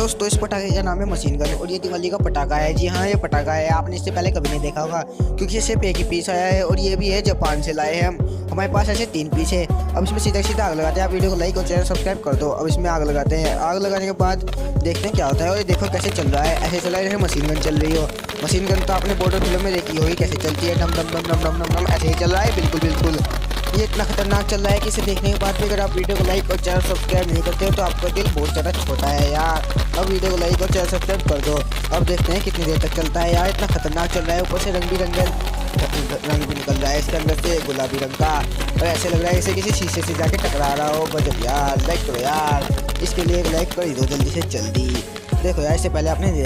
दोस्तों, इस पटाखे का नाम है मशीन गन और ये दिवाली का पटाखा है। जी हाँ, ये पटाखा है, आपने इससे पहले कभी नहीं देखा होगा क्योंकि ये सिर्फ एक ही पीस आया है और ये भी है जापान से लाए हैं हम। हमारे पास ऐसे 3 पीस है। अब इसमें सीधा सीधा आग लगाते हैं। आप वीडियो को लाइक और चैनल सब्सक्राइब कर दो। अब इसमें आग लगाते हैं। आग लगाने के बाद देखते हैं क्या होता है। और ये देखो कैसे चल रहा है, ऐसे चला है मशीन गन चल रही हो। मशीन गन तो आपने बॉर्डर फिल्म में देखी होगी कैसे चलती है, डम डम डम डम डम डम डम, ऐसे ही चल रहा है। बिल्कुल बिल्कुल ये इतना खतरनाक चल रहा है कि इसे देखने के बाद भी अगर आप वीडियो को लाइक और चैनल सब्सक्राइब नहीं करते हो तो आपका दिल बहुत ज़्यादा छोटा है यार। अब वीडियो को लाइक और चैनल सब्सक्राइब कर दो। अब देखते हैं कितनी देर तक चलता है यार। इतना खतरनाक चल रहा है, ऊपर से रंग बिरंगे रंग भी निकल रहा है इसके अंदर से, गुलाबी रंग का। और ऐसे लग रहा है जैसे किसी शीशे से जाके टकरा रहा हो। गजब यार, लाइक करो यार, इसके लिए एक लाइक कर ही दो जल्दी से जल्दी। देखो यार, इससे पहले आपने